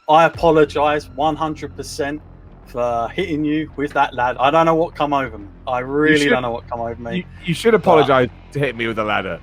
I apologise 100% for hitting you with that lad. I don't know what come over me. I really don't know what come over me. You should apologise to hitting me with a ladder.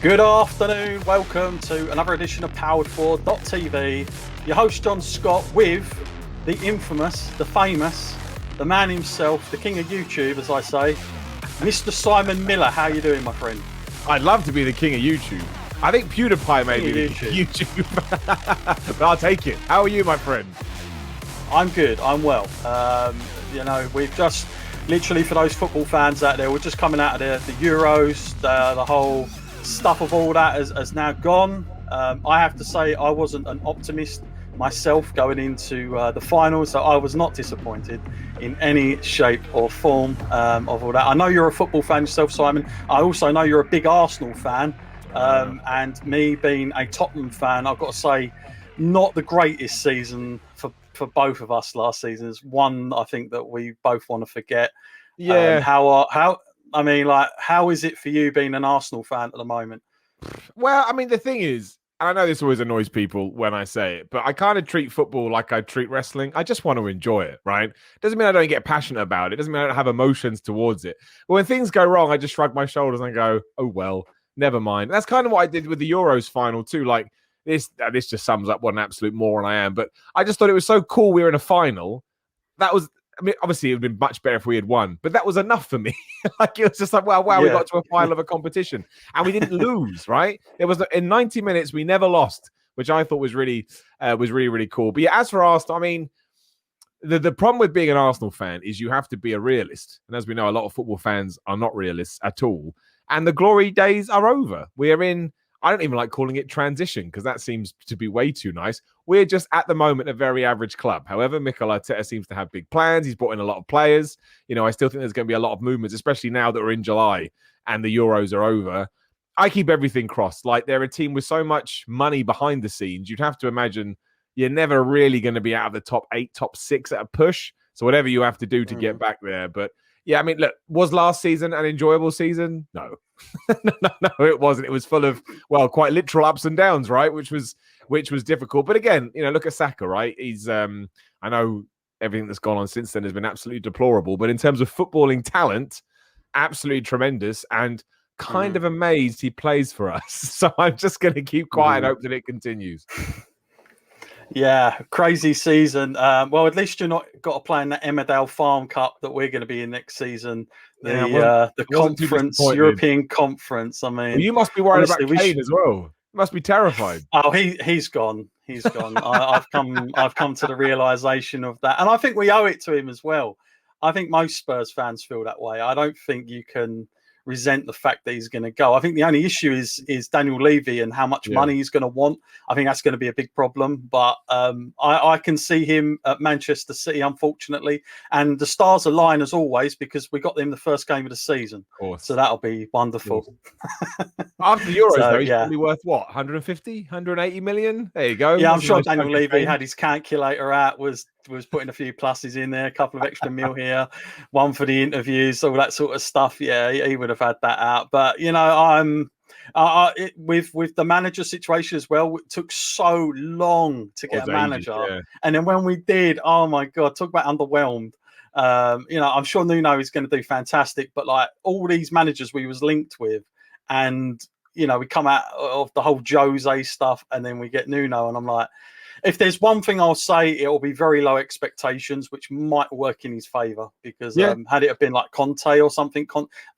Good afternoon, welcome to another edition of Powered4.TV. Your host John Scott with the infamous, the famous, the man himself, the king of YouTube, as I say, Mr. Simon Miller. How you doing, my friend? I'd love to be the king of YouTube. I think PewDiePie may be the king of YouTube, but I'll take it. How are you, my friend? I'm good, I'm well. We've just, literally for those football fans out there, we're just coming out of the Euros, the whole stuff of all that has now gone. I have to say I wasn't an optimist myself going into the finals, so I was not disappointed in any shape or form of all that. I know you're a football fan yourself, Simon. I also know you're a big Arsenal fan, and me being a Tottenham fan, I've got to say, not the greatest season for both of us last season. It's one I think that we both want to forget. Yeah. How is it for you being an Arsenal fan at the moment? Well, I mean, the thing is, I know this always annoys people when I say it, but I kind of treat football like I treat wrestling. I just want to enjoy it, right? Doesn't mean I don't get passionate about it. Doesn't mean I don't have emotions towards it. But when things go wrong, I just shrug my shoulders and go, oh, well, never mind. And that's kind of what I did with the Euros final too. Like, this just sums up what an absolute moron I am. But I just thought it was so cool we were in a final. I mean, obviously, it would have been much better if we had won, but that was enough for me. Like, it was just like, wow, we got to a final of a competition and we didn't lose, right? It was in 90 minutes, we never lost, which I thought was really cool. But yeah, as for Arsenal, I mean, the problem with being an Arsenal fan is you have to be a realist. And as we know, a lot of football fans are not realists at all. And the glory days are over. We are in, I don't even like calling it transition because that seems to be way too nice. We're just at the moment a very average club. However, Mikel Arteta seems to have big plans. He's brought in a lot of players. You know, I still think there's going to be a lot of movements, especially now that we're in July and the Euros are over. I keep everything crossed. Like, they're a team with so much money behind the scenes. You'd have to imagine you're never really going to be out of the top 8, top 6 at a push. So whatever you have to do to get back there. But yeah, I mean, look, was last season an enjoyable season? No. No, it wasn't. It was full of, well, quite literal ups and downs, right? Which was difficult. But again, you know, look at Saka, right? He's, I know everything that's gone on since then has been absolutely deplorable, but in terms of footballing talent, absolutely tremendous and kind of amazed he plays for us. So I'm just going to keep quiet and hope that it continues. Yeah, crazy season. Well, at least you're not got to play in the Emmerdale Farm Cup that we're going to be in next season. The conference, European Conference. I mean, well, you must be worried about Kane as well. You must be terrified. Oh, he's gone. He's gone. I've come to the realization of that, and I think we owe it to him as well. I think most Spurs fans feel that way. I don't think you can resent the fact that he's going to go. I think the only issue is Daniel Levy and how much money he's going to want. I think that's going to be a big problem. But I can see him at Manchester City, unfortunately. And the stars align as always because we got them the first game of the season. Of course. So that'll be wonderful. After the Euros, though, he's probably worth what? 150, 180 million? There you go. Yeah, I'm sure Daniel Levy had his calculator out, was putting a few pluses in there, a couple of extra mil here, one for the interviews, all that sort of stuff. Yeah, he would have had that out. But, you know, with the manager situation as well, it took so long to get a manager. Ages, and then when we did, oh, my God, talk about underwhelmed. You know, I'm sure Nuno is going to do fantastic, but like all these managers we was linked with and, you know, we come out of the whole Jose stuff and then we get Nuno and I'm like, if there's one thing I'll say, it will be very low expectations, which might work in his favour because had it have been like Conte or something,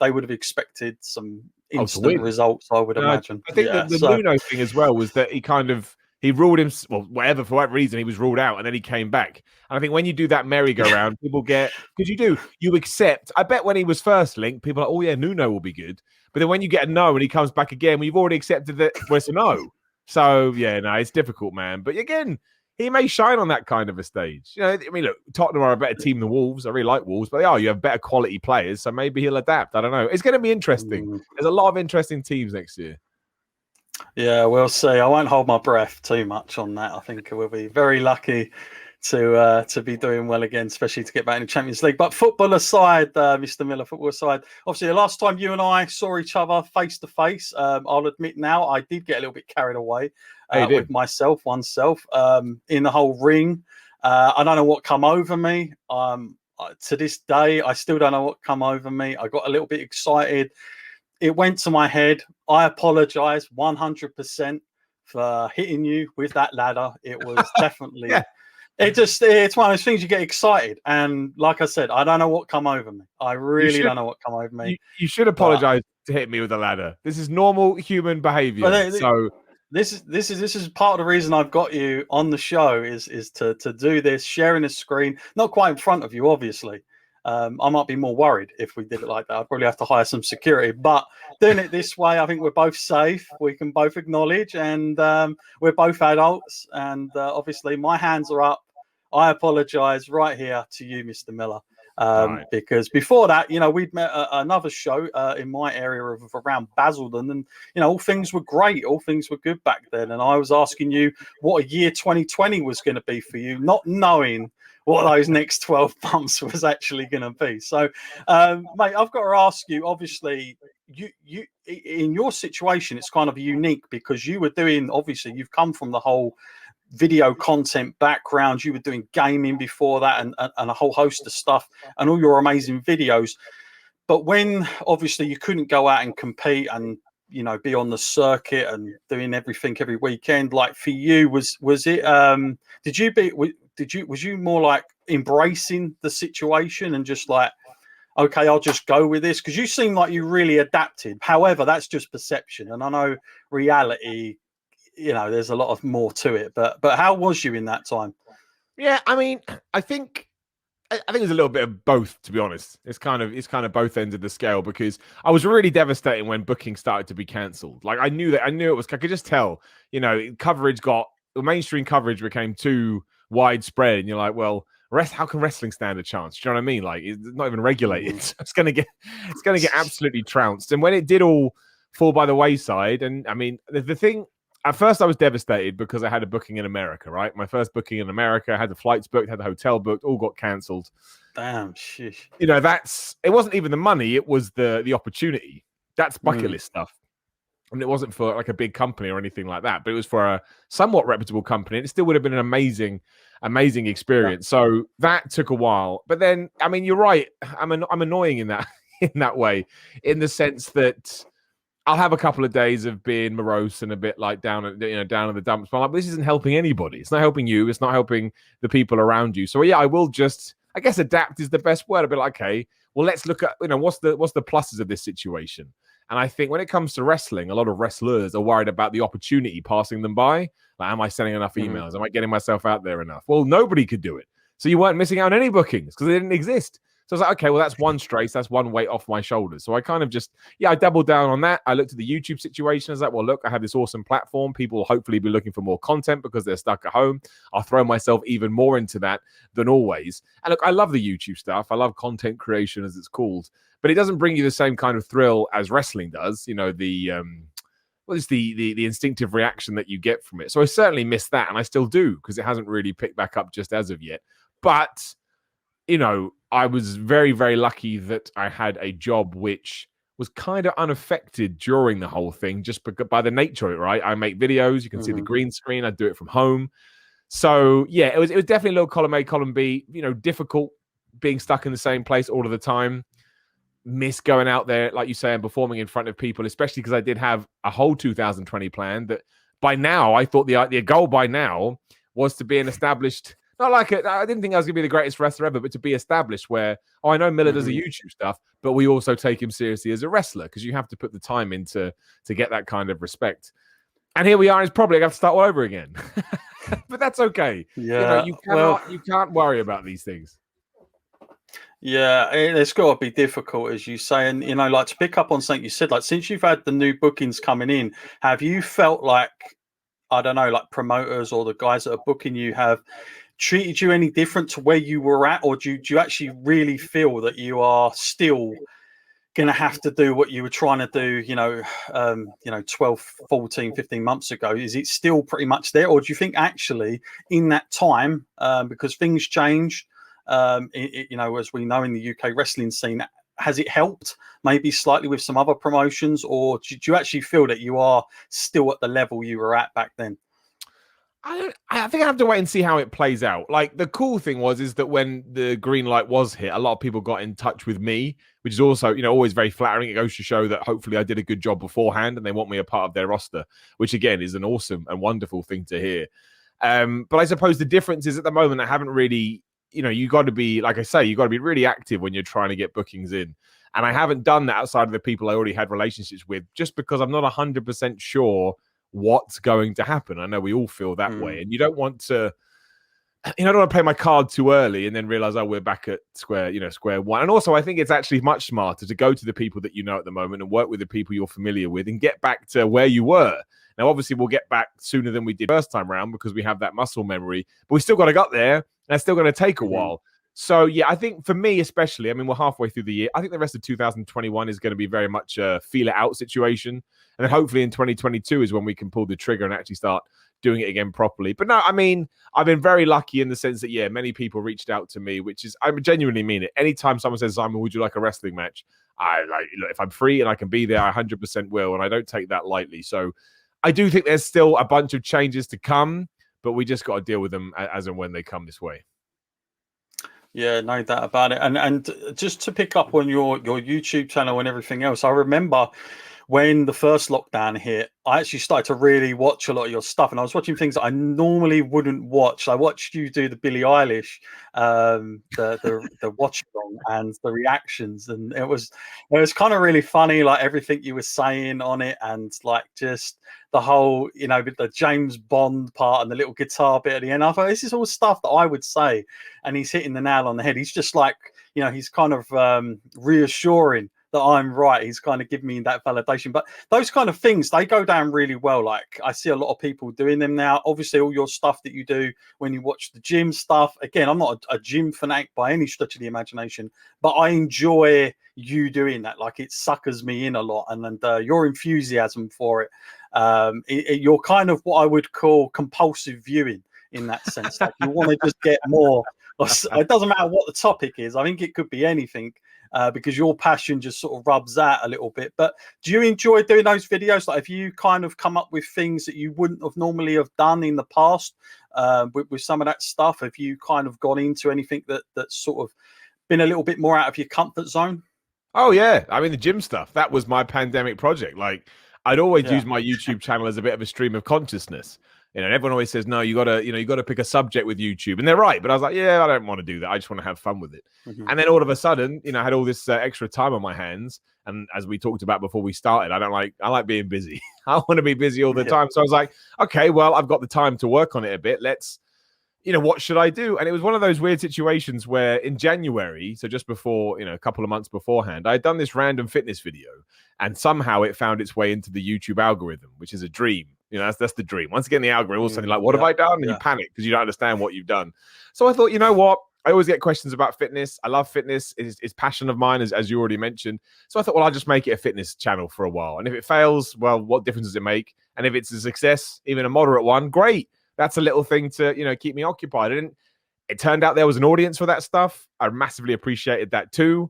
they would have expected some instant results, I would imagine. I think the Nuno thing as well was that he ruled him, well, for whatever reason, he was ruled out and then he came back. And I think when you do that merry-go-round, people get, because you accept, I bet when he was first linked, people are like, oh yeah, Nuno will be good. But then when you get a no and he comes back again, well, you've already accepted that it's a no. So, yeah, no, it's difficult, man. But again, he may shine on that kind of a stage. You know, I mean, look, Tottenham are a better team than Wolves. I really like Wolves, but you have better quality players, so maybe he'll adapt. I don't know. It's going to be interesting. There's a lot of interesting teams next year. Yeah, we'll see. I won't hold my breath too much on that. I think we'll be very lucky to be doing well again, especially to get back in the Champions League. But football aside, Mr. Miller, football aside, obviously the last time you and I saw each other face to face, I'll admit now I did get a little bit carried away with oneself in the whole ring. I don't know what come over me. To this day, I still don't know what come over me. I got a little bit excited. It went to my head. I apologize 100% for hitting you with that ladder. It was definitely, Yeah. it's one of those things you get excited. And like I said, I don't know what come over me. I really don't know what come over me. You should apologize to hit me with a ladder. This is normal human behavior. So this is part of the reason I've got you on the show is to do this, sharing a screen, not quite in front of you, obviously. I might be more worried if we did it like that. I'd probably have to hire some security, but doing it this way, I think we're both safe. We can both acknowledge, and we're both adults. And obviously, my hands are up. I apologize right here to you, Mr. Miller. Because before that, we'd met another show in my area of around Basildon, and all things were great, all things were good back then. And I was asking you what a year 2020 was going to be for you, not knowing what those next 12 months was actually going to be. So, mate, I've got to ask you. Obviously, you in your situation, it's kind of unique because you were doing. Obviously, you've come from the whole video content background. You were doing gaming before that and a whole host of stuff and all your amazing videos. But when obviously you couldn't go out and compete and be on the circuit and doing everything every weekend, like for you, was it was you more like embracing the situation and just like, okay, I'll just go with this? Because you seem like you really adapted. However, that's just perception, and I know reality, there's a lot of more to it. But how was you in that time? Yeah, I mean, I think it's a little bit of both, to be honest. It's kind of both ends of the scale, because I was really devastated when booking started to be cancelled. Like I knew it was. I could just tell. The mainstream coverage became too widespread, and you're like, well, how can wrestling stand a chance? Do you know what I mean? Like it's not even regulated. So it's gonna get absolutely trounced. And when it did all fall by the wayside, and I mean the thing. At first, I was devastated because I had a booking in America, right? My first booking in America, I had the flights booked, had the hotel booked, all got cancelled. Damn, sheesh. It wasn't even the money, it was the opportunity. That's bucket list stuff. And it wasn't for like a big company or anything like that, but it was for a somewhat reputable company. And it still would have been an amazing experience. Yeah. So that took a while. But then, I mean, you're right. I'm annoying in that way, in the sense that I'll have a couple of days of being morose and a bit like down in the dumps. But I'm like, this isn't helping anybody. It's not helping you. It's not helping the people around you. So yeah, I will just, I guess, adapt is the best word. I'll be like, okay, well, let's look at what's the pluses of this situation. And I think when it comes to wrestling, a lot of wrestlers are worried about the opportunity passing them by. Like, am I sending enough emails? Am I getting myself out there enough? Well, nobody could do it. So you weren't missing out on any bookings because they didn't exist. So I was like, okay, well, that's one stress. That's one weight off my shoulders. So I kind of just, I doubled down on that. I looked at the YouTube situation. I was like, well, look, I have this awesome platform. People will hopefully be looking for more content because they're stuck at home. I'll throw myself even more into that than always. And look, I love the YouTube stuff. I love content creation, as it's called. But it doesn't bring you the same kind of thrill as wrestling does. It's the instinctive reaction that you get from it. So I certainly miss that. And I still do, because it hasn't really picked back up just as of yet. But I was very, very lucky that I had a job which was kind of unaffected during the whole thing, just by the nature of it, right? I make videos. You can see the green screen. I do it from home. So, yeah, it was definitely a little column A, column B, difficult being stuck in the same place all of the time. Miss going out there, like you say, and performing in front of people, especially because I did have a whole 2020 plan that by now, I thought the goal by now was to be an established... Not like it. I didn't think I was going to be the greatest wrestler ever, but to be established where, I know Miller does the YouTube stuff, but we also take him seriously as a wrestler, because you have to put the time in to get that kind of respect. And here we are, and it's probably going to have to start all over again. But that's okay. Yeah. You can't worry about these things. Yeah, it's got to be difficult, as you say. And, like, to pick up on something you said, like, since you've had the new bookings coming in, have you felt like, I don't know, like promoters or the guys that are booking you have treated you any different to where you were at, or do you actually really feel that you are still, going to have to do what you were trying to do, 12, 14, 15 months ago? Is it still pretty much there? Or do you think actually in that time, because things change, as we know in the UK wrestling scene, has it helped maybe slightly with some other promotions, or do you actually feel that you are still at the level you were at back then? I think I have to wait and see how it plays out. Like, the cool thing is that when the green light was hit, a lot of people got in touch with me, which is also, always very flattering. It goes to show that hopefully I did a good job beforehand and they want me a part of their roster, which again is an awesome and wonderful thing to hear. But I suppose the difference is at the moment, I haven't really, you got to be, like I say, you got to be really active when you're trying to get bookings in. And I haven't done that outside of the people I already had relationships with, just because I'm not 100% sure what's going to happen. I know we all feel that way, and you don't want to, I don't want to play my card too early and then realize, we're back at square one. And also, I think it's actually much smarter to go to the people that you know at the moment and work with the people you're familiar with and get back to where you were. Now, obviously, we'll get back sooner than we did first time around because we have that muscle memory, but we still got to get there, and it's still going to take a while. So, yeah, I think for me especially, we're halfway through the year. I think the rest of 2021 is going to be very much a feel-it-out situation. And then hopefully in 2022 is when we can pull the trigger and actually start doing it again properly. But no, I've been very lucky in the sense that, many people reached out to me, which is, I genuinely mean it. Anytime someone says, Simon, would you like a wrestling match? Look, if I'm free and I can be there, I 100% will. And I don't take that lightly. So I do think there's still a bunch of changes to come, but we just got to deal with them as and when they come this way. Yeah, no doubt about it. And just to pick up on your YouTube channel and everything else, I remember when the first lockdown hit, I actually started to really watch a lot of your stuff, and I was watching things that I normally wouldn't watch. I watched you do the Billie Eilish, the watch along and the reactions, and it was kind of really funny, like everything you were saying on it, and like just the whole, the James Bond part and the little guitar bit at the end. I thought this is all stuff that I would say, and he's hitting the nail on the head. He's just like, he's kind of reassuring that I'm right. He's kind of giving me that validation. But those kind of things, they go down really well. Like, I see a lot of people doing them now. Obviously, all your stuff that you do when you watch the gym stuff. Again, I'm not a gym fanatic by any stretch of the imagination, but I enjoy you doing that. Like, it suckers me in a lot. And your enthusiasm for it, you're kind of what I would call compulsive viewing in that sense. Like, you want to just get more. It doesn't matter what the topic is. I think it could be anything. Because your passion just sort of rubs out a little bit. But do you enjoy doing those videos? Like, have you kind of come up with things that you wouldn't have normally have done in the past with some of that stuff? Have you kind of gone into anything that's sort of been a little bit more out of your comfort zone? Oh, yeah. The gym stuff, that was my pandemic project. Like, I'd always use my YouTube channel as a bit of a stream of consciousness. And everyone always says, no, you gotta pick a subject with YouTube. And they're right. But I was like, I don't want to do that. I just want to have fun with it. And then all of a sudden, I had all this extra time on my hands. And as we talked about before we started, I like being busy. I want to be busy all the time. So I was like, okay, well, I've got the time to work on it a bit. Let's, what should I do? And it was one of those weird situations where in January, so just before, a couple of months beforehand, I had done this random fitness video. And somehow it found its way into the YouTube algorithm, which is a dream. That's the dream. Once again, the algorithm, all of a sudden, like, what have I done? And you panic because you don't understand what you've done. So I thought, you know what? I always get questions about fitness. I love fitness. It's passion of mine, as you already mentioned. So I thought, well, I'll just make it a fitness channel for a while. And if it fails, well, what difference does it make? And if it's a success, even a moderate one, great. That's a little thing to, keep me occupied. And it turned out there was an audience for that stuff. I massively appreciated that too.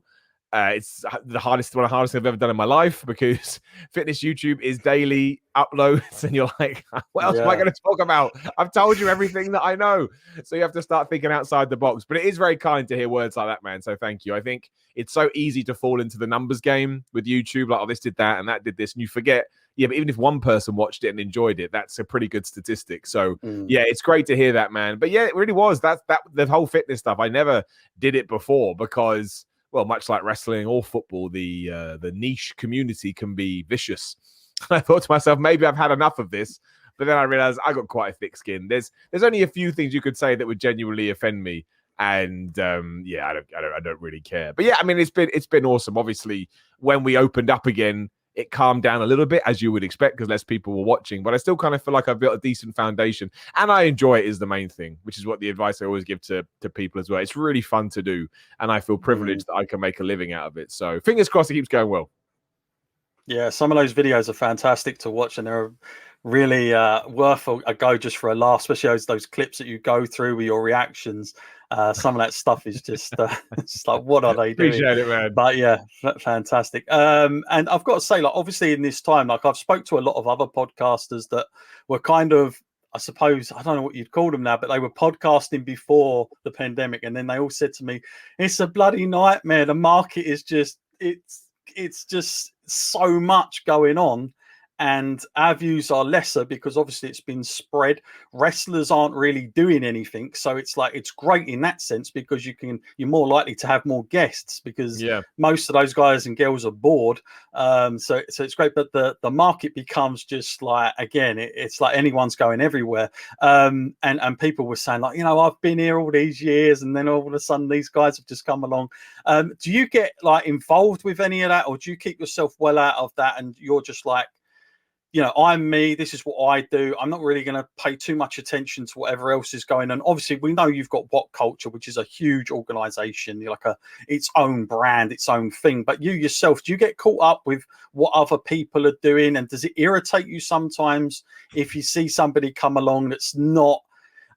It's one of the hardest I've ever done in my life, because fitness YouTube is daily uploads, and you're like, what else am I going to talk about? I've told you everything that I know. So you have to start thinking outside the box. But it is very kind to hear words like that, man. So thank you. I think it's so easy to fall into the numbers game with YouTube. Like, oh, this did that and that did this. And you forget, but even if one person watched it and enjoyed it, that's a pretty good statistic. So it's great to hear that, man. But it really was. That the whole fitness stuff, I never did it before because, well, much like wrestling or football, the niche community can be vicious. I thought to myself, maybe I've had enough of this, but then I realized I got quite a thick skin. There's only a few things you could say that would genuinely offend me, and I don't really care. But it's been awesome. Obviously, when we opened up again, it calmed down a little bit, as you would expect, because less people were watching. But I still kind of feel like I've built a decent foundation, and I enjoy it is the main thing, which is what the advice I always give to people as well. It's really fun to do, and I feel privileged that I can make a living out of it. So fingers crossed it keeps going well. Yeah, some of those videos are fantastic to watch, and they're really worth a go just for a laugh, especially those clips that you go through with your reactions. Some of that stuff is just it's like, what are they doing? Appreciate it, man. But yeah, fantastic. And I've got to say, like, obviously in this time, like, I've spoke to a lot of other podcasters that were kind of, I suppose, I don't know what you'd call them now, but they were podcasting before the pandemic, and then they all said to me, "It's a bloody nightmare. The market is just it's just so much going on, and our views are lesser because obviously it's been spread. Wrestlers aren't really doing anything, so it's like it's great in that sense because you're more likely to have more guests because most of those guys and girls are bored. So it's great, but the market becomes just like, again, it's like anyone's going everywhere. And people were saying, like, I've been here all these years, and then all of a sudden these guys have just come along. Do you get like involved with any of that, or do you keep yourself well out of that and you're just like, I'm me, this is what I do. I'm not really going to pay too much attention to whatever else is going on. Obviously, we know you've got WhatCulture, which is a huge organization, like its own brand, its own thing. But you yourself, do you get caught up with what other people are doing? And does it irritate you sometimes if you see somebody come along that's not,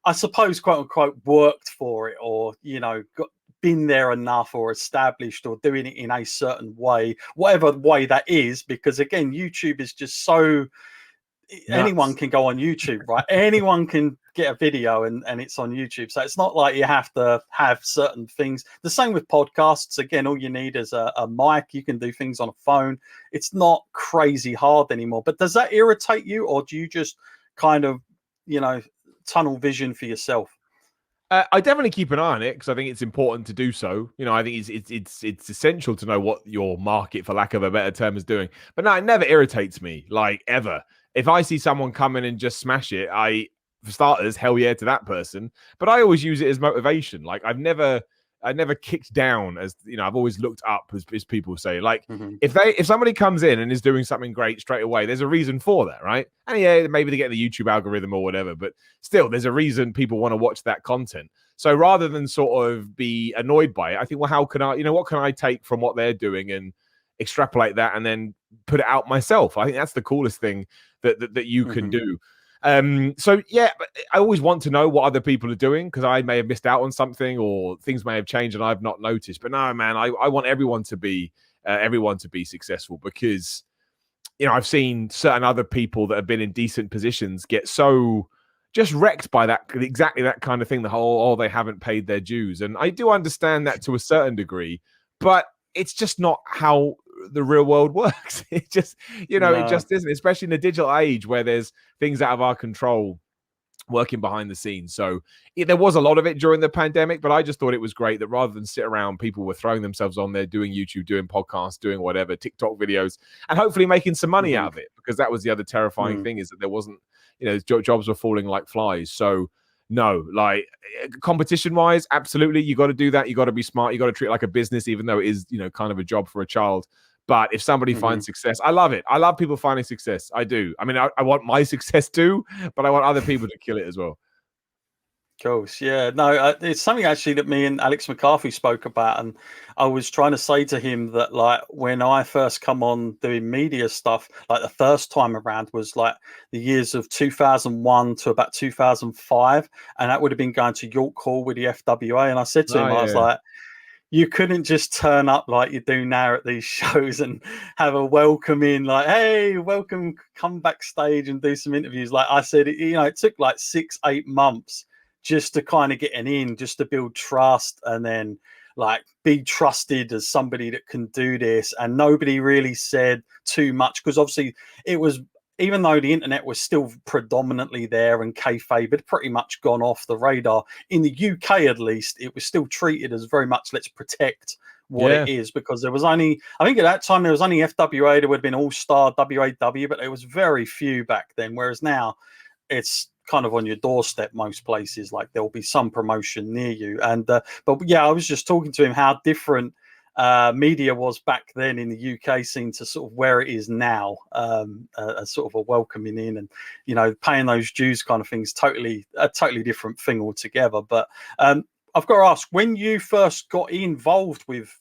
I suppose, quote unquote, worked for it, or, been there enough or established or doing it in a certain way, whatever way that is? Because again, YouTube is just so anyone can go on YouTube, right? Anyone can get a video and it's on YouTube. So it's not like you have to have certain things. The same with podcasts. Again, all you need is a mic. You can do things on a phone. It's not crazy hard anymore. But does that irritate you, or do you just kind of, tunnel vision for yourself? I definitely keep an eye on it because I think it's important to do so. I think it's essential to know what your market, for lack of a better term, is doing. But no, it never irritates me, like, ever. If I see someone come in and just smash it, for starters, hell yeah to that person. But I always use it as motivation. Like, I never kicked down, as I've always looked up, as people say. Like, if somebody comes in and is doing something great straight away, there's a reason for that, right? And yeah, maybe they get the YouTube algorithm or whatever, but still, there's a reason people want to watch that content. So rather than sort of be annoyed by it, I think, well, how can I, what can I take from what they're doing and extrapolate that and then put it out myself? I think that's the coolest thing that you can do. So yeah, I always want to know what other people are doing because I may have missed out on something or things may have changed and I've not noticed. But no, man, I want everyone to be successful because I've seen certain other people that have been in decent positions get so just wrecked by exactly that kind of thing. The whole, they haven't paid their dues, and I do understand that to a certain degree, but it's just not how the real world works. It just, it just isn't, especially in the digital age where there's things out of our control working behind the scenes. So there was a lot of it during the pandemic, but I just thought it was great that rather than sit around, people were throwing themselves on there, doing YouTube, doing podcasts, doing whatever, TikTok videos, and hopefully making some money out of it, because that was the other terrifying thing, is that there wasn't, jobs were falling like flies. So no, like, competition wise, absolutely, you got to do that. You got to be smart. You got to treat it like a business, even though it is, kind of a job for a child. But if somebody finds success, I love it. I love people finding success. I do. I mean, I want my success too, but I want other people to kill it as well. Cool. Yeah, no, it's something actually that me and Alex McCarthy spoke about, and I was trying to say to him that, like, when I first come on doing media stuff, like the first time around was like the years of 2001 to about 2005, and that would have been going to York Hall with the FWA. And I said to him, I was like, you couldn't just turn up like you do now at these shows and have a welcome in, like, hey, welcome, come backstage and do some interviews. Like I said, it took like 6-8 months just to kind of get an in, just to build trust, and then like be trusted as somebody that can do this. And nobody really said too much, because obviously it was, even though the internet was still predominantly there and kayfabe had pretty much gone off the radar, in the UK at least, it was still treated as very much, let's protect what it is, because there was only, I think at that time, there was only FWA, there would have been All-Star, WAW, but there was very few back then, whereas now it's kind of on your doorstep most places. Like, there'll be some promotion near you. And but yeah, I was just talking to him how different media was back then in the UK scene to sort of where it is now, as sort of a welcoming in, and paying those dues kind of things. A totally different thing altogether. But I've got to ask, when you first got involved with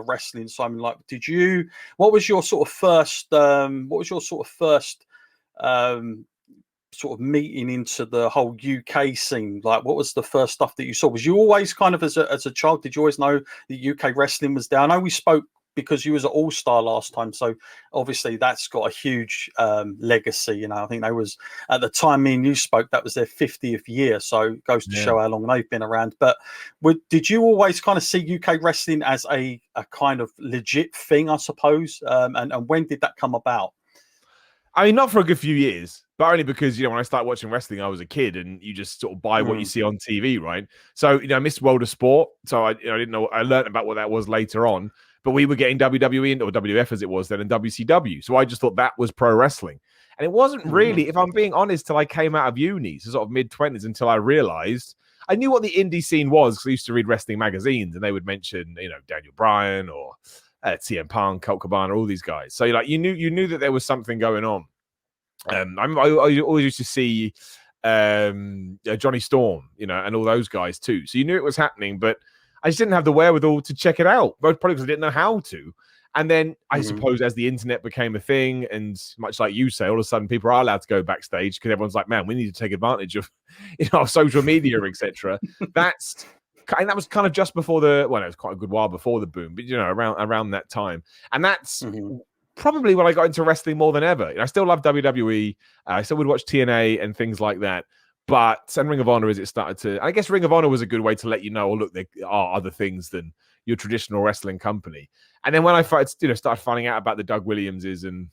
wrestling, Simon, like, what was your sort of first sort of meeting into the whole UK scene? Like, what was the first stuff that you saw? Was you always kind of, as a child, did you always know that UK wrestling was there? I know we spoke because you was at All Star last time, so obviously that's got a huge legacy. I think they was, at the time me and you spoke, that was their 50th year, so it goes to show how long they've been around. But did you always kind of see UK wrestling as a kind of legit thing, I suppose? And when did that come about? I mean, not for a good few years, but only because, when I started watching wrestling, I was a kid, and you just sort of buy what you see on TV, right? So, I missed World of Sport. So I didn't know, I learned about what that was later on, but we were getting WWE, or WF as it was then, and WCW. So I just thought that was pro wrestling. And it wasn't really, if I'm being honest, till I came out of uni, so sort of mid-20s, until I realized I knew what the indie scene was, because I used to read wrestling magazines, and they would mention, Daniel Bryan or CM Punk, Colt Cabana, all these guys. So you knew that there was something going on. I always used to see Johnny Storm, and all those guys too. So you knew it was happening, but I just didn't have the wherewithal to check it out. Both probably because I didn't know how to. And then I suppose as the internet became a thing, and much like you say, all of a sudden people are allowed to go backstage because everyone's like, man, we need to take advantage of social media, etc. And that was kind of just before it was quite a good while before the boom, but around that time. And that's probably when I got into wrestling more than ever. I still love WWE. I still would watch TNA and things like that. And Ring of Honor, as it started to, I guess Ring of Honor was a good way to let you know, look, there are other things than your traditional wrestling company. And then when I started finding out about the Doug Williamses and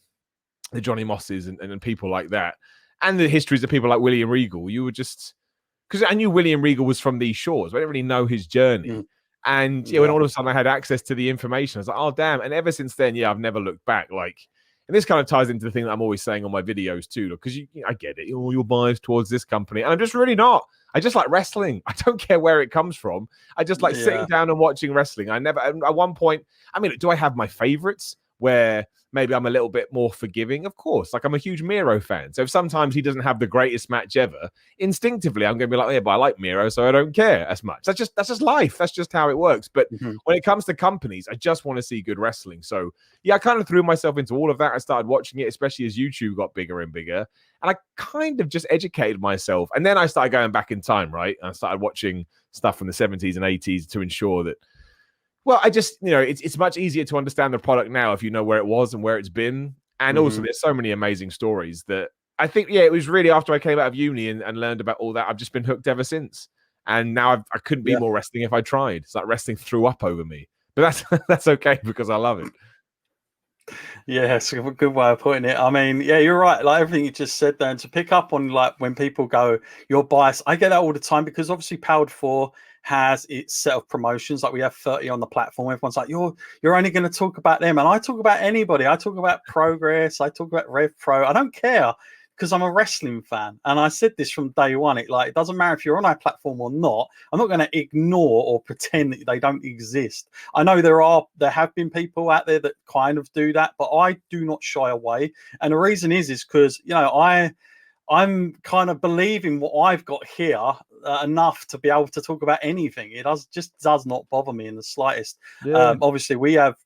the Johnny Mosses and people like that, and the histories of people like William Regal, you were just, because I knew William Regal was from these shores, but I didn't really know his journey. And when all of a sudden I had access to the information, I was like, oh, damn. And ever since then, I've never looked back. And this kind of ties into the thing that I'm always saying on my videos too, because I get it. You're biased towards this company. And I'm just really not. I just like wrestling. I don't care where it comes from. I just like sitting down and watching wrestling. At one point, do I have my favorites where maybe I'm a little bit more forgiving? Of course. Like, I'm a huge Miro fan. So if sometimes he doesn't have the greatest match ever, instinctively I'm going to be like, yeah, but I like Miro, so I don't care as much. That's just life. That's just how it works. But when it comes to companies, I just want to see good wrestling. So I kind of threw myself into all of that. I started watching it, especially as YouTube got bigger and bigger. And I kind of just educated myself. And then I started going back in time, right? And I started watching stuff from the 70s and 80s to ensure that, well, I just, it's much easier to understand the product now if you know where it was and where it's been. And also, there's so many amazing stories that I think, it was really after I came out of uni and learned about all that, I've just been hooked ever since. And now I couldn't be more wrestling if I tried. It's like wrestling threw up over me. But that's okay because I love it. Yeah, it's a good way of putting it. I mean, yeah, you're right. Like everything you just said there, and to pick up on like when people go, you're biased. I get that all the time because obviously Powered 4 has its set of promotions. Like we have 30 on the platform. Everyone's like, you're only going to talk about them. And I talk about anybody. I talk about Progress. I talk about Rev Pro. I don't care because I'm a wrestling fan. And I said this from day one. It doesn't matter if you're on our platform or not. I'm not going to ignore or pretend that they don't exist. I know there have been people out there that kind of do that, but I do not shy away. And the reason is because, I'm kind of believing what I've got here enough to be able to talk about anything. It does not bother me in the slightest. Obviously, we have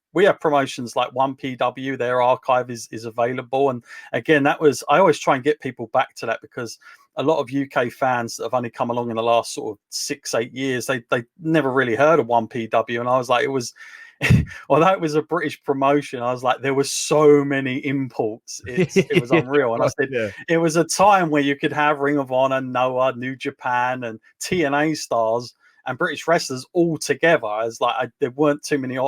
promotions like 1PW. Their archive is available, and again, I always try and get people back to that because a lot of UK fans that have only come along in the last sort of 6-8 years, they never really heard of 1PW, and I was like, it was. Although it was a British promotion, I was like, there were so many imports. It was unreal. And I said, it was a time where you could have Ring of Honor, Noah, New Japan, and TNA stars and British wrestlers all together. There weren't too many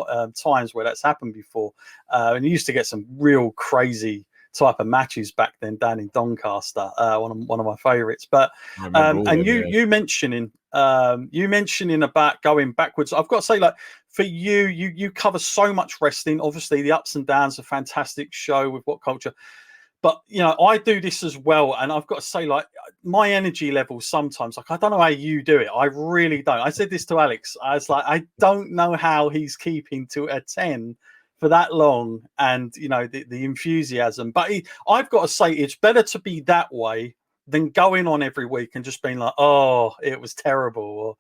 times where that's happened before. And you used to get some real crazy type of matches back then down in Doncaster, one of my favorites. But and you mentioning about going backwards, I've got to say, like, for you cover so much wrestling. Obviously the ups and downs, a fantastic show with WhatCulture, but I do this as well, and I've got to say, like, my energy level sometimes, like, I don't know how you do it. I really don't. I said this to Alex. I was like, I don't know how he's keeping to a 10 for that long, and the enthusiasm. But I've got to say, it's better to be that way than going on every week and just being like, oh, it was terrible.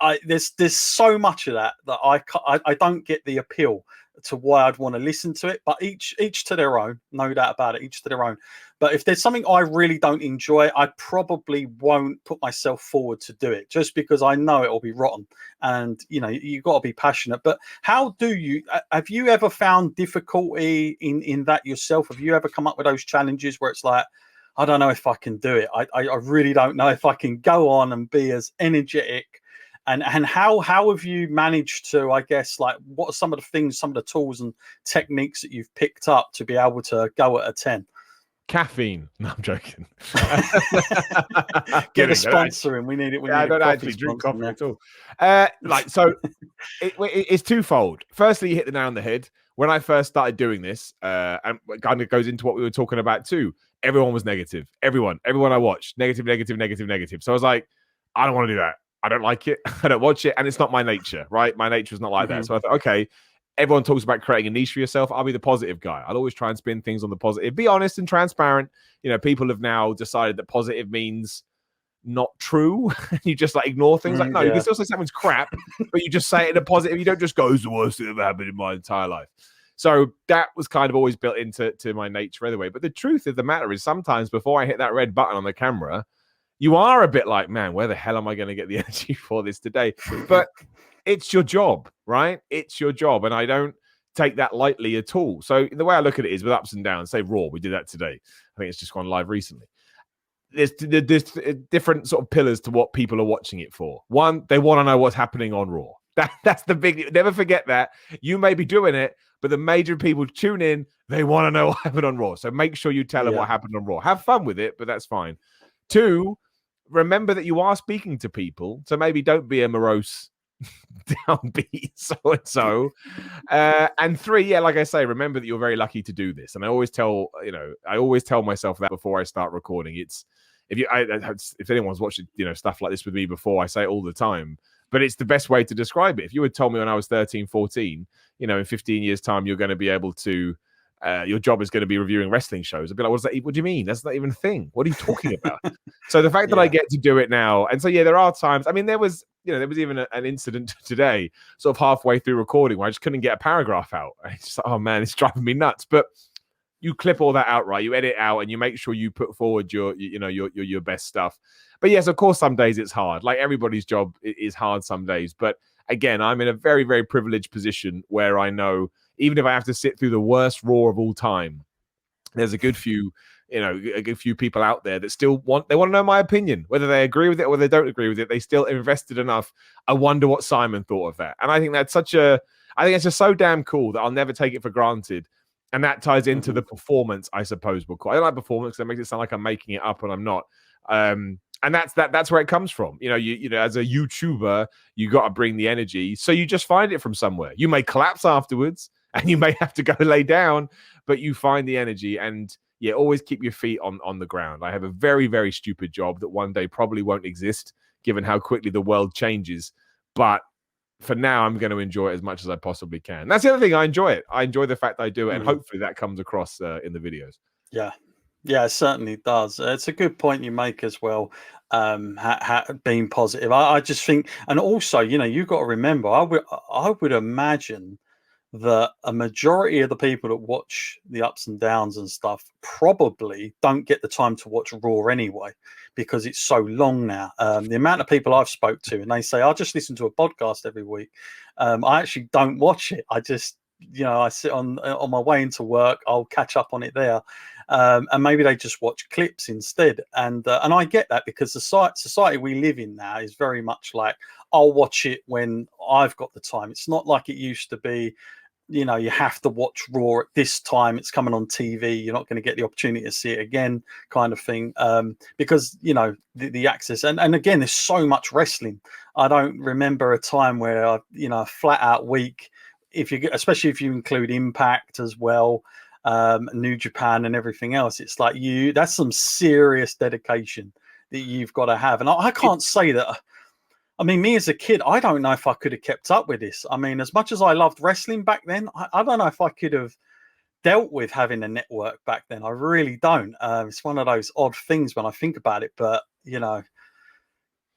Or there's so much of that I don't get the appeal to why I'd want to listen to it. But each to their own, no doubt about it. Each to their own. But if there's something I really don't enjoy, I probably won't put myself forward to do it, just because I know it'll be rotten. And you've got to be passionate. But how do you? Have you ever found difficulty in that yourself? Have you ever come up with those challenges where it's like, I don't know if I can do it. I really don't know if I can go on and be as energetic. And how have you managed to, I guess, like, what are some of the things, some of the tools and techniques that you've picked up to be able to go at a 10? Caffeine. No, I'm joking. Get a sponsor in. We need it. I don't actually drink coffee at all. It's twofold. Firstly, you hit the nail on the head. When I first started doing this, and it kind of goes into what we were talking about too, everyone was negative. Everyone I watched, negative. So I was like, I don't want to do that. I don't like it. I don't watch it. And it's not my nature, right? My nature is not like that. So I thought, okay, everyone talks about creating a niche for yourself. I'll be the positive guy. I'll always try and spin things on the positive. Be honest and transparent. People have now decided that positive means not true. You just like ignore things. Like, no, you can still say something's crap, but you just say it in a positive. You don't just go, it's the worst thing that ever happened in my entire life. So that was kind of always built into my nature anyway. But the truth of the matter is, sometimes before I hit that red button on the camera, you are a bit like, man, where the hell am I going to get the energy for this today? But it's your job, right? It's your job. And I don't take that lightly at all. So the way I look at it is with ups and downs. Say Raw, we did that today. I think it's just gone live recently. There's different sort of pillars to what people are watching it for. One, they want to know what's happening on Raw. That's the big, never forget that. You may be doing it, but the major people tune in, they want to know what happened on Raw. So make sure you tell them what happened on Raw. Have fun with it, but that's fine. Two, remember that you are speaking to people. So maybe don't be a morose downbeat so-and-so. And three, like I say, remember that you're very lucky to do this. And I always tell myself that before I start recording. It's, if anyone's watched stuff like this with me before, I say it all the time. But it's the best way to describe it. If you had told me when I was 13, 14, in 15 years' time, you're going to be able to, your job is going to be reviewing wrestling shows, I'd be like, what do you mean? That's not even a thing. What are you talking about? So the fact that I get to do it now, and so, there are times, I mean, there was even an incident today, sort of halfway through recording, where I just couldn't get a paragraph out. I just like, oh man, it's driving me nuts. But you clip all that out, right? You edit out and you make sure you put forward your best stuff. But yes, of course, some days it's hard. Like everybody's job is hard some days. But again, I'm in a very, very privileged position where I know even if I have to sit through the worst Raw of all time, there's a good few people out there that still want to know my opinion, whether they agree with it or whether they don't agree with it. They still invested enough. I wonder what Simon thought of that. And I think that's it's just so damn cool that I'll never take it for granted. And that ties into the performance, I suppose. I don't like performance because it makes it sound like I'm making it up and I'm not. And that's where it comes from. As a YouTuber, you got to bring the energy. So you just find it from somewhere. You may collapse afterwards and you may have to go lay down, but you find the energy and always keep your feet on the ground. I have a very, very stupid job that one day probably won't exist given how quickly the world changes. But for now, I'm going to enjoy it as much as I possibly can. That's the other thing. I enjoy it. I enjoy the fact that I do it. And hopefully that comes across in the videos. Yeah, it certainly does. It's a good point you make as well. Being positive, I just think, and also, you've got to remember, I would imagine that a majority of the people that watch the ups and downs and stuff probably don't get the time to watch Raw anyway, because it's so long now. The amount of people I've spoke to, and they say, I just listen to a podcast every week. I actually don't watch it. I just, I sit on my way into work. I'll catch up on it there. And maybe they just watch clips instead. And I get that, because the society we live in now is very much like, I'll watch it when I've got the time. It's not like it used to be, you have to watch Raw at this time. It's coming on TV. You're not going to get the opportunity to see it again, kind of thing. Because, the access. And again, there's so much wrestling. I don't remember a time where, a flat out week, especially if you include Impact as well, New Japan and everything else, it's like that's some serious dedication that you've got to have. And I can't say that. I mean, me as a kid, I don't know if I could have kept up with this. I mean, as much as I loved wrestling back then, I don't know if I could have dealt with having a network back then. I really don't. It's one of those odd things when I think about it, but you know,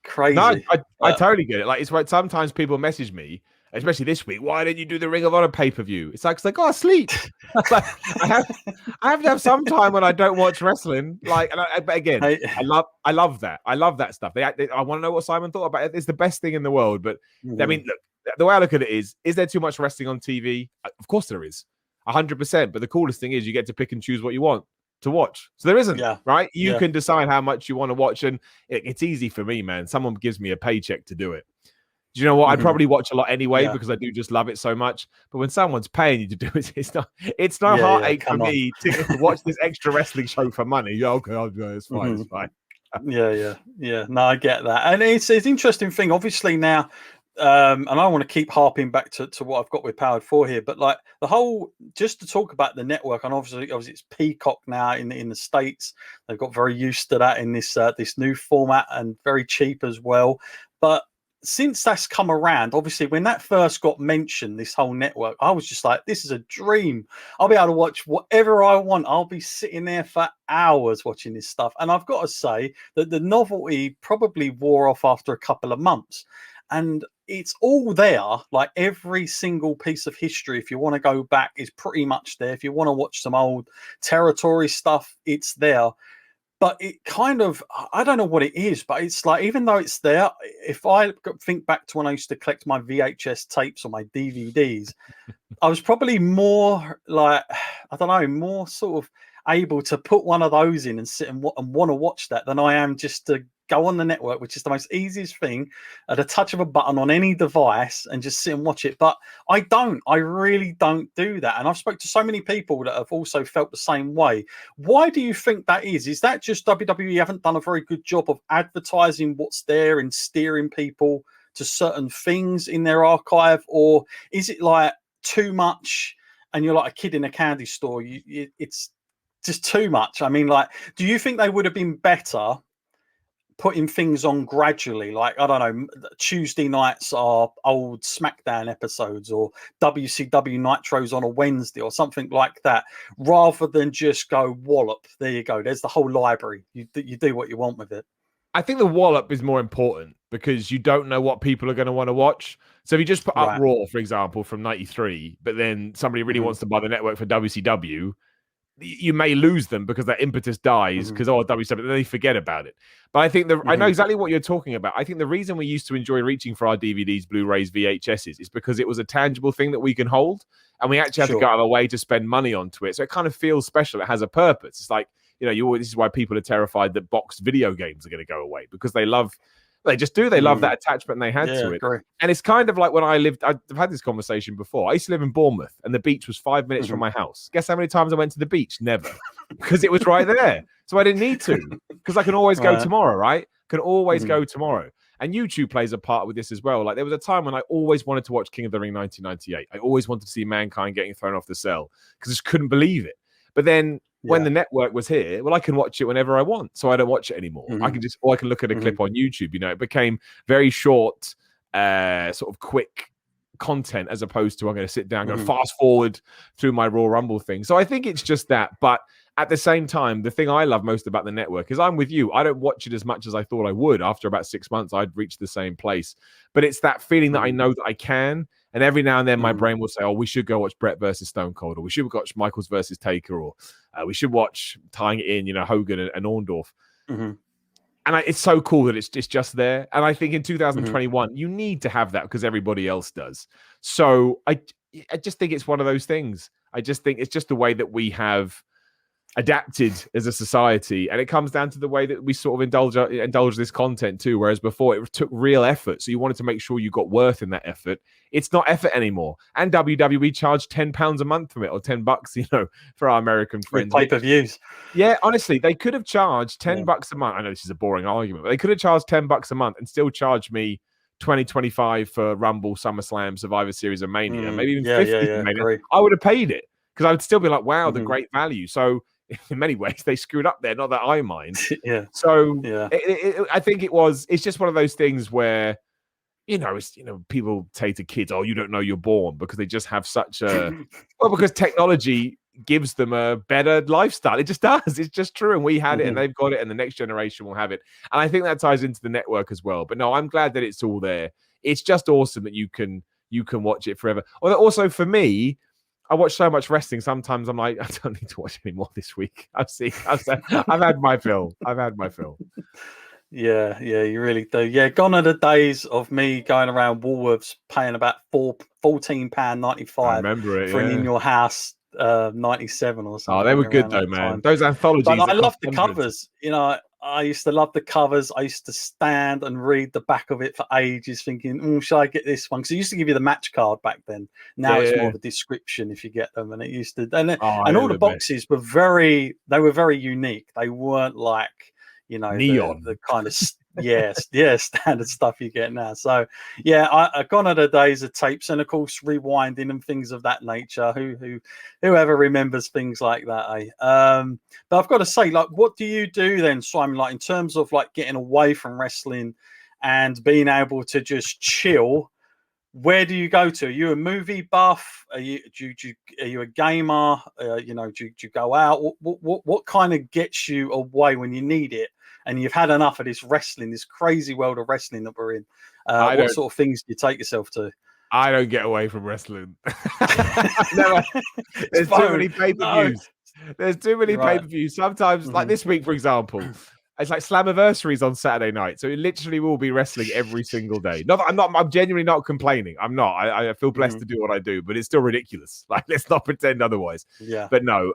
crazy. No, I totally get it. Like, it's right. Sometimes people message me, especially this week. Why didn't you do the Ring of Honor pay-per-view? It's like, oh, sleep. Like, I have to have some time when I don't watch wrestling. Like, but again, I love that. I love that stuff. I want to know what Simon thought about it. It's the best thing in the world. But I mean, look, the way I look at it is there too much wrestling on TV? Of course there is, 100%. But the coolest thing is you get to pick and choose what you want to watch. So there isn't, right? You can decide how much you want to watch, and it's easy for me, man. Someone gives me a paycheck to do it. Do you know what? I probably watch a lot anyway because I do just love it so much. But when someone's paying you to do it, it's no heartache for me to watch this extra wrestling show for money. Yeah, okay, I'll do it. It's fine. It's fine. Yeah. No, I get that, and it's an interesting thing. Obviously now, and I want to keep harping back to what I've got with Powered 4 here, but like the whole, just to talk about the network, and obviously it's Peacock now in the States. They've got very used to that in this new format, and very cheap as well. But since that's come around, obviously when that first got mentioned, this whole network, I was just like, this is a dream. I'll be able to watch whatever I want. I'll be sitting there for hours watching this stuff. And I've got to say that the novelty probably wore off after a couple of months. And it's all there, like every single piece of history, if you want to go back, is pretty much there. If you want to watch some old territory stuff, it's there. But it kind of, I don't know what it is, but it's like, even though it's there, if I think back to when I used to collect my VHS tapes or my DVDs, I was probably more like, I don't know, more sort of able to put one of those in and sit and want to watch that than I am just to go on the network, which is the most easiest thing, at a touch of a button on any device, and just sit and watch it. But I really don't do that. And I've spoke to so many people that have also felt the same way. Why do you think that is? Is that just WWE haven't done a very good job of advertising what's there and steering people to certain things in their archive? Or is it like too much and you're like a kid in a candy store? It's just too much. I mean, like, do you think they would have been better putting things on gradually? Like, I don't know, Tuesday nights are old SmackDown episodes, or WCW Nitros on a Wednesday, or something like that, rather than just go wallop. There you go. There's the whole library. You do what you want with it. I think the wallop is more important because you don't know what people are going to want to watch. So if you just put up Raw, for example, from '93, but then somebody really wants to buy the network for WCW, you may lose them because that impetus dies because WCW, then they forget about it. But I think I know exactly what you're talking about. I think the reason we used to enjoy reaching for our DVDs, Blu-rays, VHSs is because it was a tangible thing that we can hold, and we actually have to go out of our way to spend money onto it. So it kind of feels special. It has a purpose. It's like, you know, this is why people are terrified that boxed video games are going to go away, because they love that attachment they had to it. Great. And it's kind of like when I've had this conversation before. I used to live in Bournemouth, and the beach was 5 minutes from my house. Guess how many times I went to the beach? Never. Because it was right there. So I didn't need to, because I can always go tomorrow, right? Can always go tomorrow. And YouTube plays a part with this as well. Like, there was a time when I always wanted to watch King of the Ring 1998. I always wanted to see Mankind getting thrown off the cell because I just couldn't believe it. But then when the network was here, well, I can watch it whenever I want. So I don't watch it anymore. I can look at a clip on YouTube. You know, it became very short, sort of quick content, as opposed to I'm going to sit down, go fast forward through my Royal Rumble thing. So I think it's just that. But at the same time, the thing I love most about the network is I'm with you. I don't watch it as much as I thought I would. After about 6 months, I'd reached the same place. But it's that feeling that I know that I can. And every now and then my brain will say, oh, we should go watch Brett versus Stone Cold, or we should watch Michaels versus Taker, or we should watch, tying it in, you know, Hogan and Orndorff. And it's so cool that it's just there. And I think in 2021, you need to have that because everybody else does. So I just think it's one of those things. I just think it's just the way that we have adapted as a society, and it comes down to the way that we sort of indulge this content too, whereas before it took real effort, so you wanted to make sure you got worth in that effort. It's not effort anymore, and WWE charged £10 a month from it, or $10, you know, for our American friends. Pay-per-views. Yeah, honestly, they could have charged $10 a month. I know this is a boring argument, but they could have charged $10 a month and still charged me 20-25 for Rumble, SummerSlam, Survivor Series, and Mania, maybe even 50 for Mania. I would have paid it, because I would still be like, wow, the great value. So in many ways they screwed up there. Not that I mind. Yeah. So Yeah. I think it's just one of those things where, people say to kids, "Oh, you don't know you're born," because they just have such because technology gives them a better lifestyle. It just does. It's just true. And we had it, and they've got it, and the next generation will have it. And I think that ties into the network as well. But no, I'm glad that it's all there. It's just awesome that you can watch it forever. Also, for me, I watch so much wrestling. Sometimes I'm like, I don't need to watch any more this week. I've had my fill. I've had my fill. Yeah, you really do. Yeah, gone are the days of me going around Woolworths paying about £14.95 I remember it, for an In Your House 97 or something. Oh, they were good though, man. Time. Those anthologies. But I love the hundreds. covers. I used to love the covers. I used to stand and read the back of it for ages, thinking, "Shall I get this one?" Because it used to give you the match card back then. Now it's more of a description if you get them, and it used to. And all the boxes were very unique. They weren't like neon, the kind of standard stuff you get now. So I gone are the days of tapes, and of course rewinding and things of that nature. Whoever remembers things like that, but I've got to say, like, what do you do then, Simon, like in terms of like getting away from wrestling and being able to just chill? Where do you go to? Are you a movie buff? Are you a gamer? Do you go out? What kind of gets you away when you need it? And you've had enough of this wrestling, this crazy world of wrestling that we're in. What sort of things do you take yourself to? I don't get away from wrestling. There's too many pay-per-views. There's too many pay-per-views. Sometimes, like this week, for example, it's like Slammiversaries on Saturday night. So it literally will be wrestling every single day. I'm genuinely not complaining. I'm not. I feel blessed to do what I do, but it's still ridiculous. Like, let's not pretend otherwise. Yeah. But no,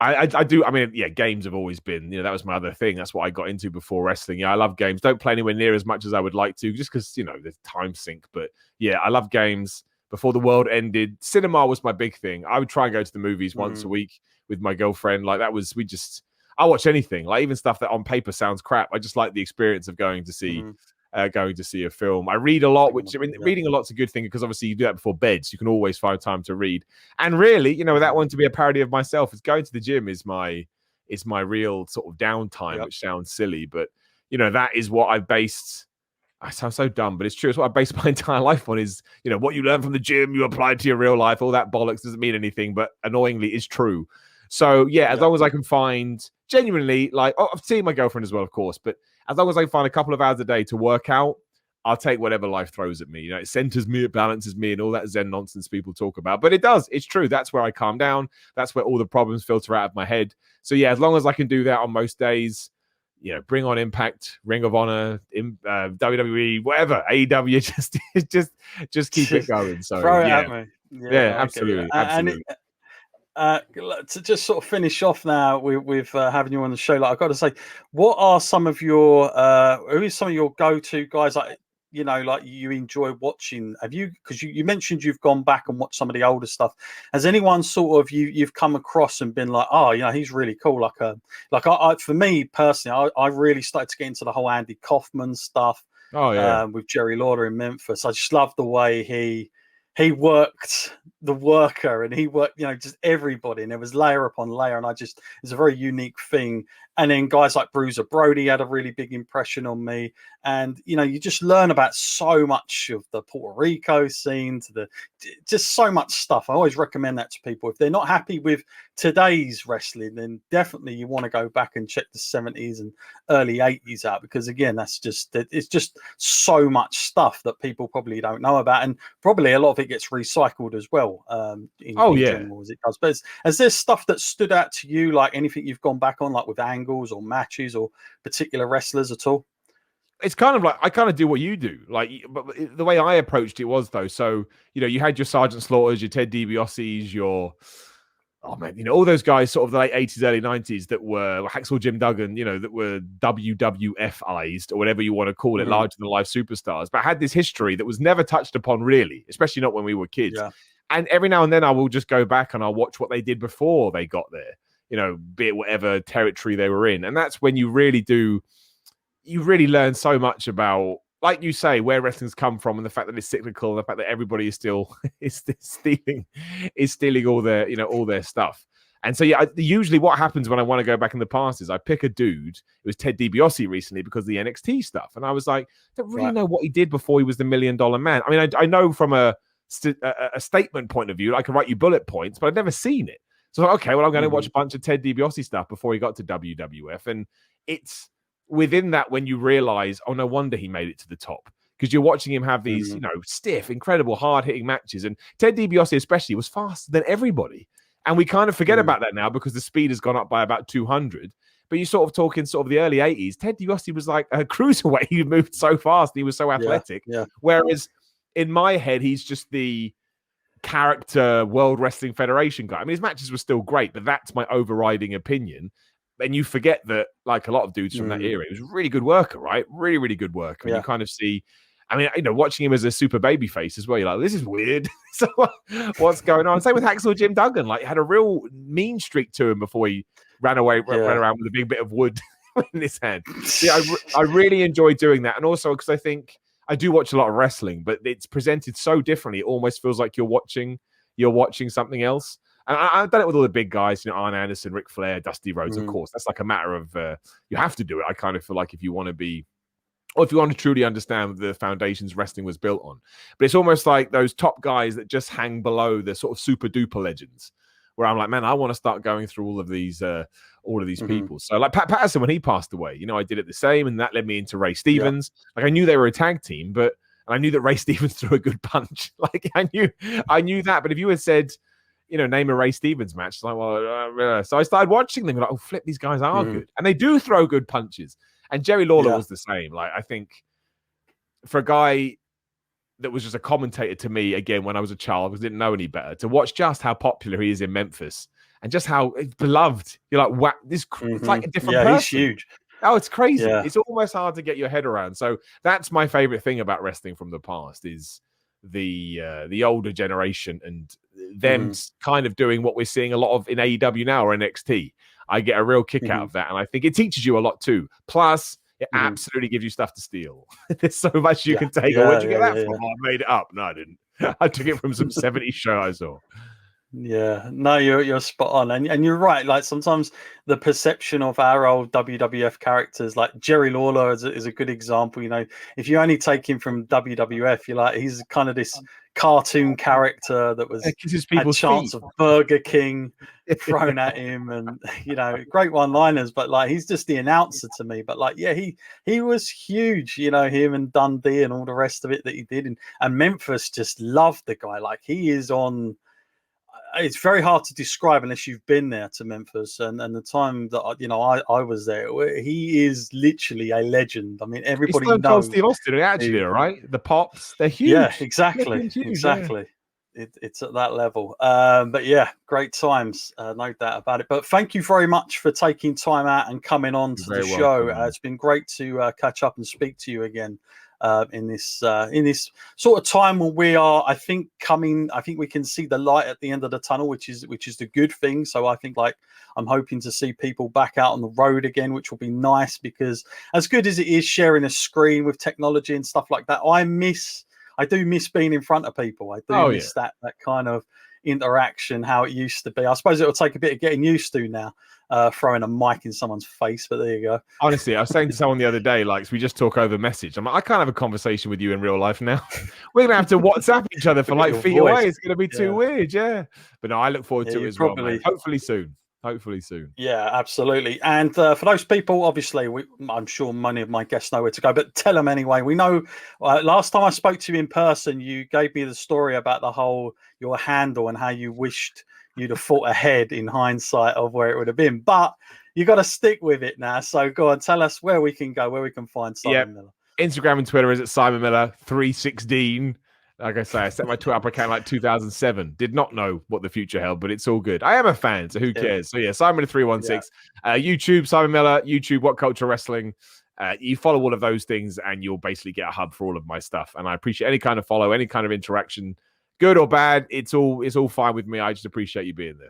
I do. I mean, games have always been, that was my other thing. That's what I got into before wrestling. Yeah, I love games. Don't play anywhere near as much as I would like to, just because, the time sink. But yeah, I love games. Before the world ended, cinema was my big thing. I would try and go to the movies once a week with my girlfriend. Like I watch anything, like even stuff that on paper sounds crap. I just like the experience of going to see a film. I read a lot, reading a lot's a good thing because obviously you do that before bed, so you can always find time to read. And really, without wanting to be a parody of myself, is going to the gym is my real sort of downtime, which sounds silly, but that is what I've based. I sound so dumb, but it's true. It's what I based my entire life on is, what you learn from the gym, you apply to your real life. All that bollocks doesn't mean anything, but annoyingly is true. So as long as I can find genuinely, like, I've seen my girlfriend as well, of course, but as long as I can find a couple of hours a day to work out, I'll take whatever life throws at me. It centers me, it balances me, and all that Zen nonsense people talk about. But it does. It's true. That's where I calm down. That's where all the problems filter out of my head. So as long as I can do that on most days, bring on Impact, Ring of Honor, WWE, whatever, AEW, just keep it going. So throw it at me. Yeah, absolutely. Absolutely. To just sort of finish off now with having you on the show, like, I've got to say, what are some of your who is some of your go-to guys, like you enjoy watching? Have you, because you mentioned you've gone back and watched some of the older stuff, has anyone sort of you've come across and been like, oh, he's really cool? Like I for me personally, I really started to get into the whole Andy Kaufman stuff. With Jerry Lawler in Memphis. I just love the way he worked the worker, and he worked, just everybody, and there was layer upon layer, and it's a very unique thing. And then guys like Bruiser Brody had a really big impression on me. And, you just learn about so much of the Puerto Rico scene, just so much stuff. I always recommend that to people. If they're not happy with today's wrestling, then definitely you want to go back and check the 70s and early 80s out, because again, it's just so much stuff that people probably don't know about. And probably a lot of it gets recycled as well, in general, as it does. But has there stuff that stood out to you, like anything you've gone back on, like with angles or matches or particular wrestlers at all? It's kind of like I kind of do what you do, like, but the way I approached it was though. So you had your Sergeant Slaughters, your Ted DiBiase's, your all those guys, sort of the late 80s, early 90s that were Hacksaw Jim Duggan, that were WWFized or whatever you want to call it, larger than life superstars, but had this history that was never touched upon really, especially not when we were kids. Yeah. And every now and then I will just go back and I'll watch what they did before they got there, be it whatever territory they were in. And that's when you really learn so much about, like you say, where wrestling's come from, and the fact that it's cyclical, and the fact that everybody is still stealing all their all their stuff. And so, yeah, usually what happens when I want to go back in the past is I pick a dude. It was Ted DiBiase recently because of the NXT stuff. And I was like, I don't really know what he did before he was the $1 Million Man. I mean, I know from a statement point of view, I can write you bullet points, but I'd never seen it. So, okay, well, I'm going to watch a bunch of Ted DiBiase stuff before he got to WWF. And it's within that when you realize, oh, no wonder he made it to the top. Because you're watching him have these, stiff, incredible, hard-hitting matches. And Ted DiBiase especially was faster than everybody. And we kind of forget about that now because the speed has gone up by about 200. But you're sort of talking sort of the early 80s. Ted DiBiase was like a cruiserweight. He moved so fast. He was so athletic. Yeah. Whereas in my head, he's just the character World Wrestling Federation guy. I mean, his matches were still great, but that's my overriding opinion. And you forget that, like a lot of dudes from that era, he was a really good worker, right? Really, really good worker. And you kind of see... I mean, watching him as a super baby face as well, you're like, this is weird. So what's going on? Same with Hacksaw Jim Duggan. Like, he had a real mean streak to him before he ran around with a big bit of wood in his hand. Yeah, I really enjoy doing that. And also because I think I do watch a lot of wrestling, but it's presented so differently. It almost feels like you're watching something else. And I've done it with all the big guys, Arn Anderson, Ric Flair, Dusty Rhodes, of course. That's like a matter of, you have to do it. I kind of feel like if you want to be, or if you want to truly understand the foundations wrestling was built on. But it's almost like those top guys that just hang below the sort of super duper legends, where I'm like, man, I want to start going through all of these people. So like Pat Patterson, when he passed away, I did it the same, and that led me into Ray Stevens. Like I knew they were a tag team, and I knew that Ray Stevens threw a good punch. Like I knew that. But if you had said, name a Ray Stevens match, it's like, well, so I started watching them. Like, oh, flip, these guys are good, and they do throw good punches. And Jerry Lawler was the same. Like, I think for a guy that was just a commentator to me, again, when I was a child, because I didn't know any better, to watch just how popular he is in Memphis and just how beloved. You're like, wow, it's like a different person. He's huge. Oh, it's crazy. Yeah. It's almost hard to get your head around. So that's my favorite thing about wrestling from the past is the older generation and them kind of doing what we're seeing a lot of in AEW now or NXT. I get a real kick out of that. And I think it teaches you a lot too. Plus, it absolutely gives you stuff to steal. There's so much you can take. Where'd you get that from? I made it up. No, I didn't. I took it from some 70s show I saw. Yeah, no, you're spot on, and you're right. Like sometimes the perception of our old WWF characters, like Jerry Lawler, is a good example. If you only take him from WWF, you're like he's kind of this cartoon character that was had chance of Burger King thrown at him, and great one-liners. But like he's just the announcer to me. But like, yeah, he was huge. Him and Dundee and all the rest of it that he did, and Memphis just loved the guy. Like he is on. It's very hard to describe unless you've been there to Memphis and the time that I was there. He is literally a legend. I mean, everybody knows Steve Austin actually, right? The Pops, they're huge. Yeah, exactly, exactly. Yeah. It's at that level. But yeah, great times, no doubt about it. But thank you very much for taking time out and coming on to the show. It's been great to catch up and speak to you again. In this sort of time where we are, I think we can see the light at the end of the tunnel, which is the good thing. So I think I'm hoping to see people back out on the road again, which will be nice because as good as it is sharing a screen with technology and stuff like that, I do miss being in front of people. I do miss that kind of interaction, how it used to be. I suppose it'll take a bit of getting used to now, throwing a mic in someone's face, but there you go. Honestly, I was saying to someone the other day, like, so we just talk over message. I'm like, I can't have a conversation with you in real life now. We're gonna have to WhatsApp each other for like feet away. It's gonna be too weird, but no, I look forward to it as well, man. Hopefully soon. Yeah, absolutely. And for those people, obviously, I'm sure many of my guests know where to go, but tell them anyway. We know last time I spoke to you in person, you gave me the story about your handle and how you wished you'd have thought ahead in hindsight of where it would have been. But you got to stick with it now. So go on, tell us where we can go, where we can find Simon Miller. Instagram and Twitter is at Simon Miller 316. Like I say, I set my Twitter up account like 2007. Did not know what the future held, but it's all good. I am a fan, so who cares? So yeah, Simon 316. YouTube, Simon Miller, YouTube, WhatCulture Wrestling. You follow all of those things and you'll basically get a hub for all of my stuff. And I appreciate any kind of follow, any kind of interaction, good or bad. It's all fine with me. I just appreciate you being there.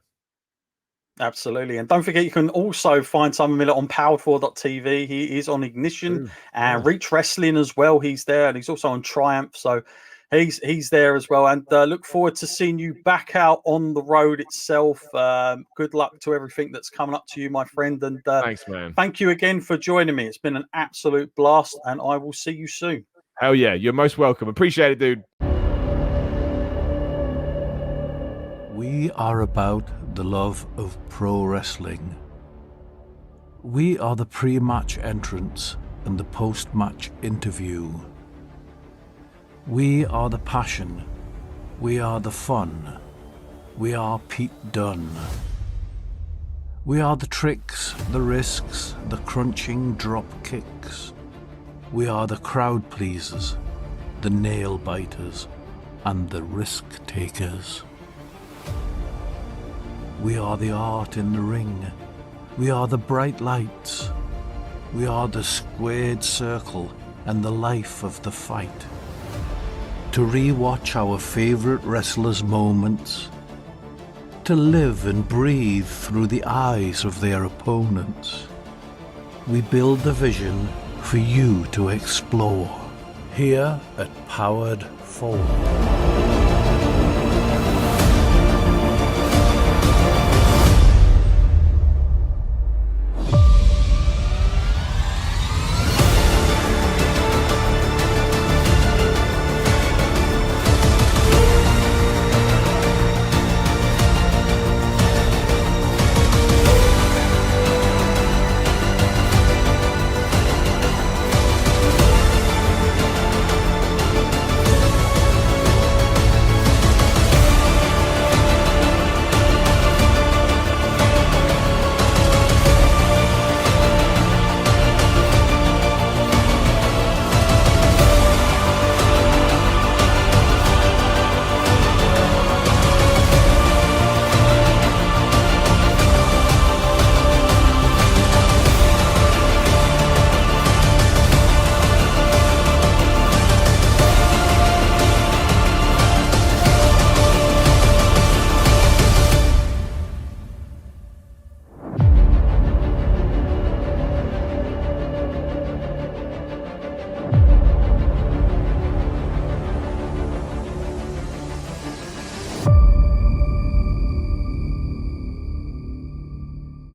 Absolutely. And don't forget, you can also find Simon Miller on Powered4.TV. He is on Ignition and Reach Wrestling as well. He's there, and he's also on Triumph. So he's there as well. And look forward to seeing you back out on the road itself. Good luck to everything that's coming up to you, my friend. And Thanks, man. thank you again for joining me. It's been an absolute blast, and I will see you soon. Hell yeah, you're most welcome. Appreciate it, dude. We are about the love of pro wrestling. We are the pre-match entrance and the post-match interview. We are the passion. We are the fun. We are Pete Dunne. We are the tricks, the risks, the crunching drop kicks. We are the crowd pleasers, the nail biters, and the risk takers. We are the art in the ring. We are the bright lights. We are the squared circle and the life of the fight. To re-watch our favourite wrestlers' moments. To live and breathe through the eyes of their opponents. We build the vision for you to explore here at Powered 4.